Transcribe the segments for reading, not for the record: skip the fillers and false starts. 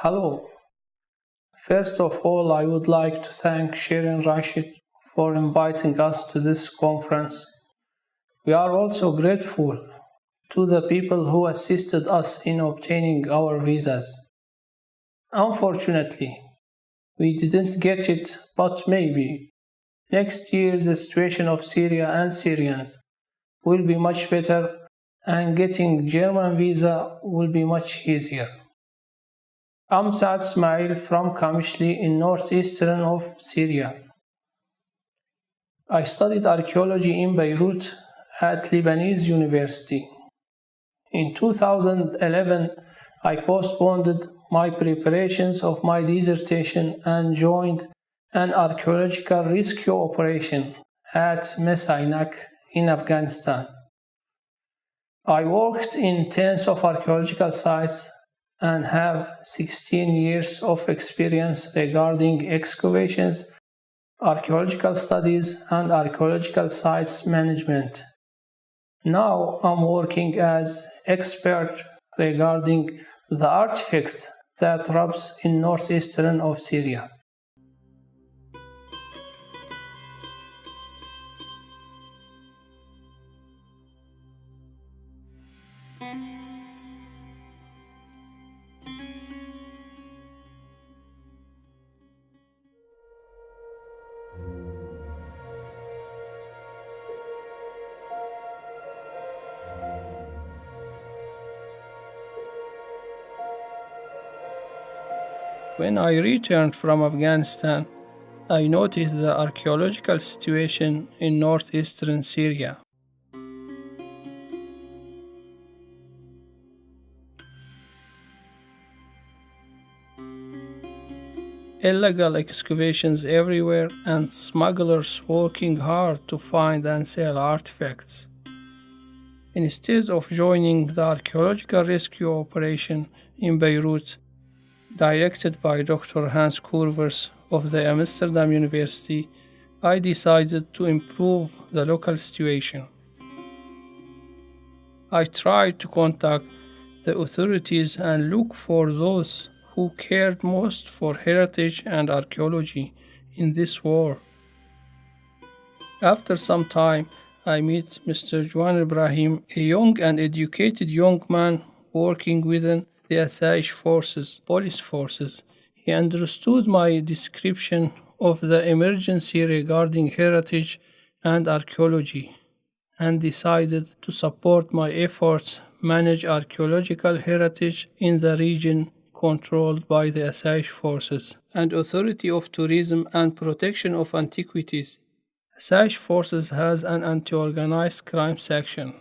Hello. First of all, I would like to thank Sharon Rashid for inviting us to this conference. We are also grateful to the people who assisted us in obtaining our visas. Unfortunately, we didn't get it, but maybe next year the situation of Syria and Syrians will be much better and getting German visa will be much easier. I'm Saad Ismail from Kamishli in northeastern of Syria. I studied archaeology in Beirut at Lebanese University. In 2011, I postponed my preparations of my dissertation and joined an archaeological rescue operation at Mesainak in Afghanistan. I worked in tens of archaeological sites and have 16 years of experience regarding excavations, archaeological studies, and archaeological sites management. Now I'm working as expert regarding the artifacts that rubs in northeastern of Syria. When I returned from Afghanistan, I noticed the archaeological situation in northeastern Syria. Illegal excavations everywhere and smugglers working hard to find and sell artifacts. Instead of joining the archaeological rescue operation in Beirut, directed by Dr. Hans Kurvers of the Amsterdam University, I decided to improve the local situation. I tried to contact the authorities and look for those who cared most for heritage and archaeology in this war. After some time, I met Mr. Juan Ibrahim, a young and educated young man working within the Asayish forces, police forces. He understood my description of the emergency regarding heritage and archaeology and decided to support my efforts manage archaeological heritage in the region controlled by the Asayish forces and Authority of Tourism and Protection of Antiquities. Asayish forces has an anti-organized crime section.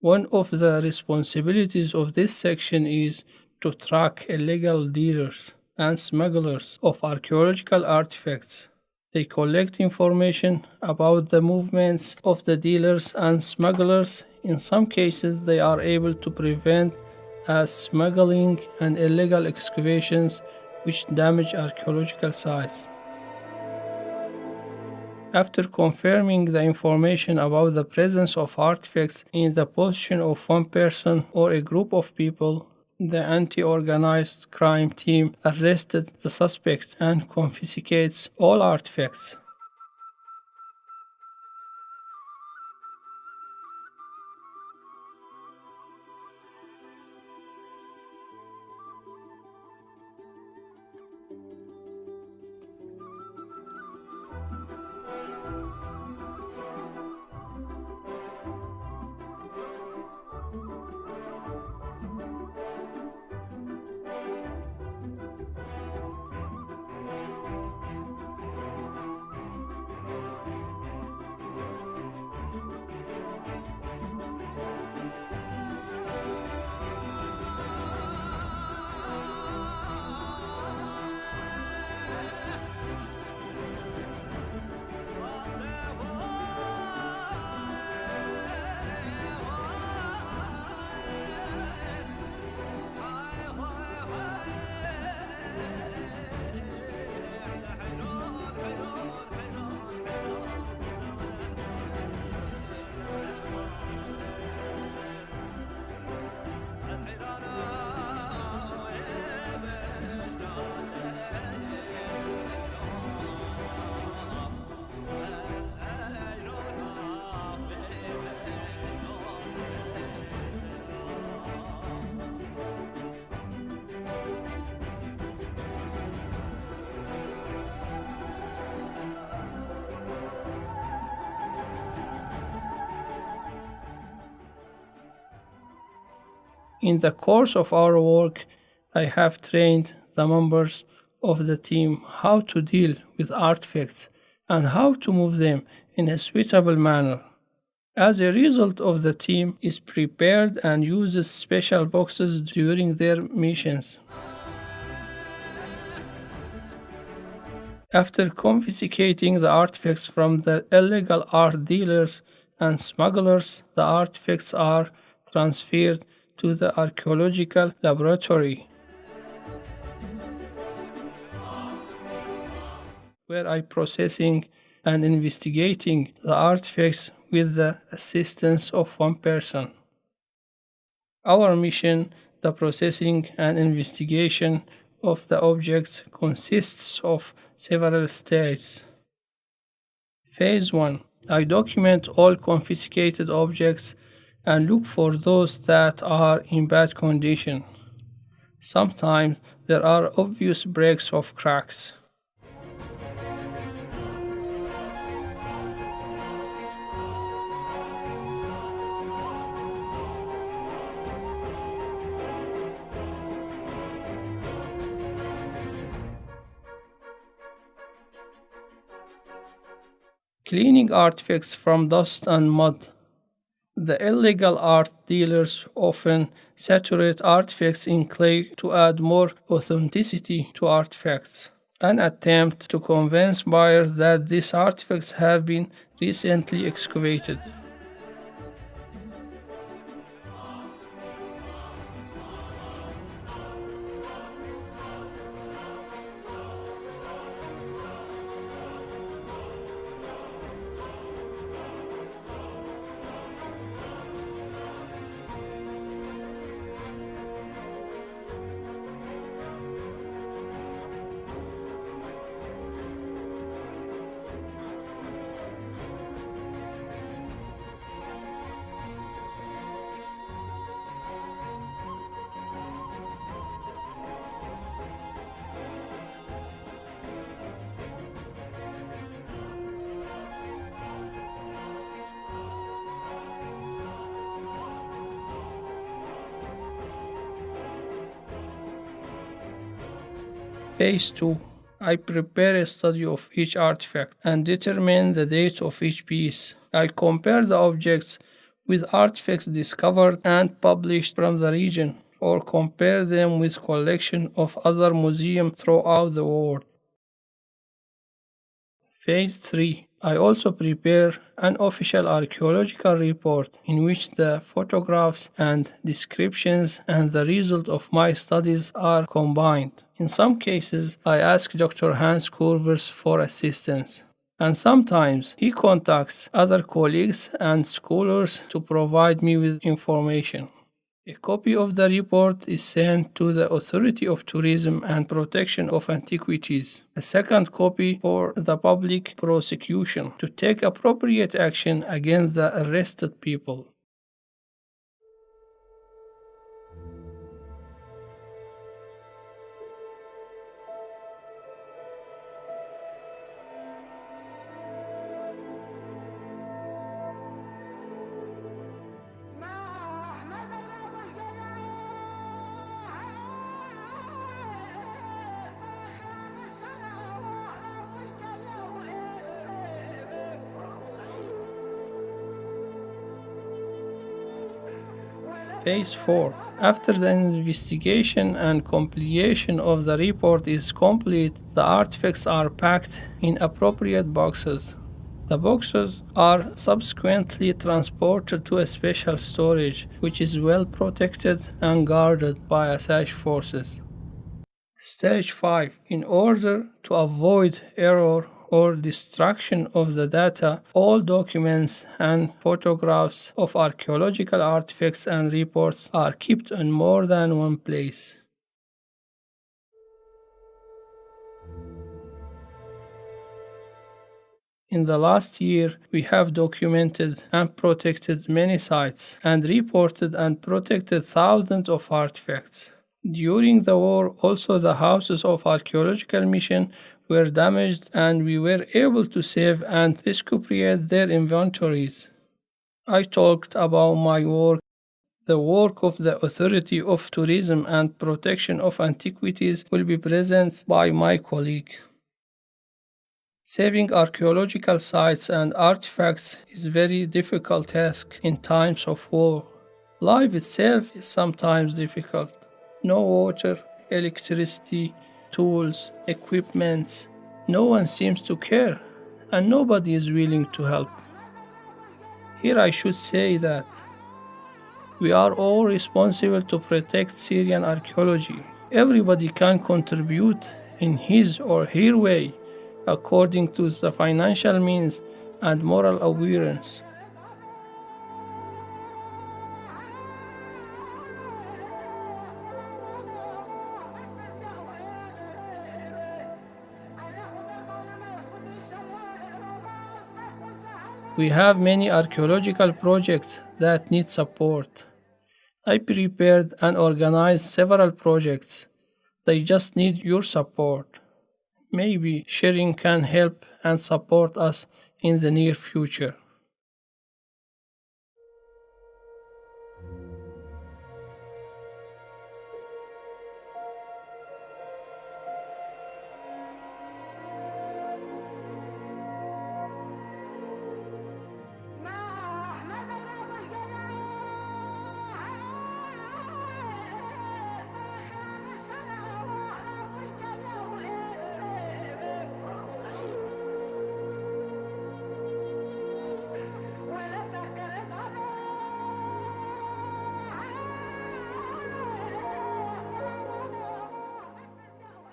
One of the responsibilities of this section is to track illegal dealers and smugglers of archaeological artifacts. They collect information about the movements of the dealers and smugglers. In some cases, they are able to prevent smuggling and illegal excavations which damage archaeological sites. After confirming the information about the presence of artifacts in the possession of one person or a group of people, the anti-organized crime team arrested the suspect and confiscates all artifacts. In the course of our work, I have trained the members of the team how to deal with artifacts and how to move them in a suitable manner. As a result of the team is prepared and uses special boxes during their missions. After confiscating the artifacts from the illegal art dealers and smugglers, the artifacts are transferred to the archaeological laboratory, where I processing and investigating the artifacts with the assistance of one person. Our mission, the processing and investigation of the objects, consists of several stages. Phase 1. I document all confiscated objects and look for those that are in bad condition. Sometimes there are obvious breaks or cracks. Cleaning artifacts from dust and mud. The illegal art dealers often saturate artifacts in clay to add more authenticity to artifacts. An attempt to convince buyers that these artifacts have been recently excavated. Phase 2. I prepare a study of each artifact and determine the date of each piece. I compare the objects with artifacts discovered and published from the region, or compare them with collections of other museums throughout the world. Phase 3. I also prepare an official archaeological report in which the photographs and descriptions and the result of my studies are combined. In some cases, I ask Dr. Hans Kurvers for assistance, and sometimes he contacts other colleagues and scholars to provide me with information. A copy of the report is sent to the Authority of Tourism and Protection of Antiquities. A second copy for the public prosecution to take appropriate action against the arrested people. Phase 4. After the investigation and completion of the report is complete, the artifacts are packed in appropriate boxes. The boxes are subsequently transported to a special storage, which is well protected and guarded by Assange forces. Stage 5. In order to avoid error or destruction of the data, all documents and photographs of archaeological artifacts and reports are kept in more than one place. In the last year, we have documented and protected many sites and reported and protected thousands of artifacts. During the war, also the houses of archaeological mission were damaged and we were able to save and recuperate their inventories. I talked about my work The work of the Authority of Tourism and Protection of Antiquities will be presented by my colleague. Saving archaeological sites and artifacts is a very difficult task in times of war. Life itself is sometimes difficult. No water, electricity, tools, equipment. No one seems to care, and nobody is willing to help. Here I should say that we are all responsible to protect Syrian archaeology. Everybody can contribute in his or her way according to the financial means and moral awareness. We have many archaeological projects that need support. I prepared and organized several projects. They just need your support. Maybe sharing can help and support us in the near future.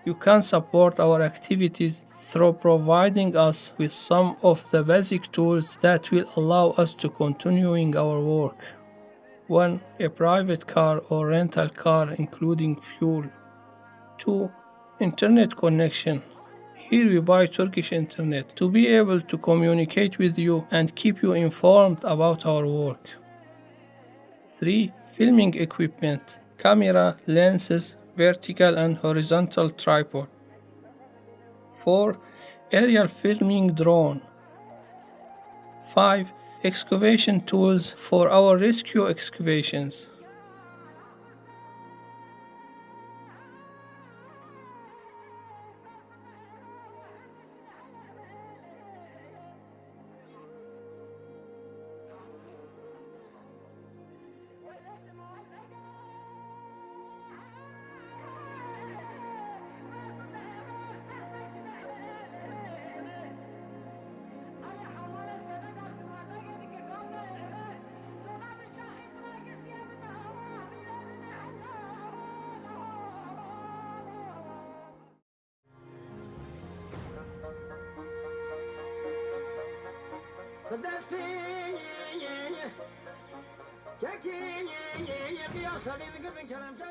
You can support our activities through providing us with some of the basic tools that will allow us to continuing our work. 1. A private car or rental car including fuel. 2. Internet connection. Here we buy Turkish internet to be able to communicate with you and keep you informed about our work. 3. Filming equipment. Camera, lenses, vertical and horizontal tripod. 4. Aerial filming drone. 5. Excavation tools for our rescue excavations.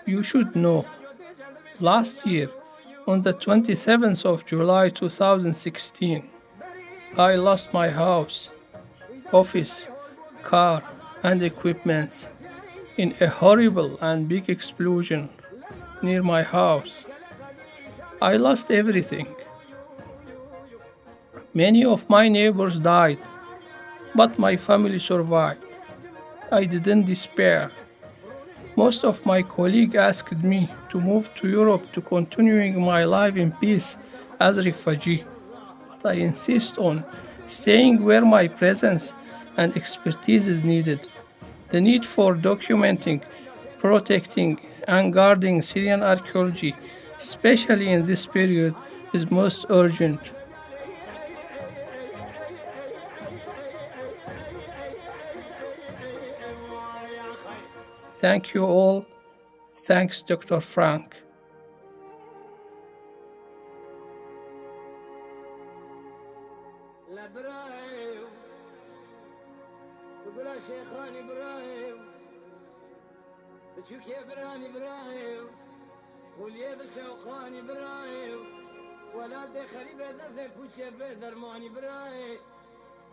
You should know, last year, on the 27th of July 2016, I lost my house, office, car, and equipment in a horrible and big explosion near my house. I lost everything. Many of my neighbors died, but my family survived. I didn't despair. Most of my colleagues asked me to move to Europe to continuing my life in peace as a refugee, but I insist on staying where my presence and expertise is needed. The need for documenting, protecting, and guarding Syrian archaeology, especially in this period, is most urgent. Thank you all. Thanks, Dr. Frank.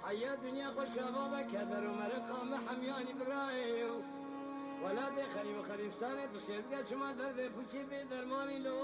حيا دنيا خوش شبابك كدر ومرقة محمياني برايو ولا دي خريب خريبستاني تشيب قد شما درد بوشي بدرماني لو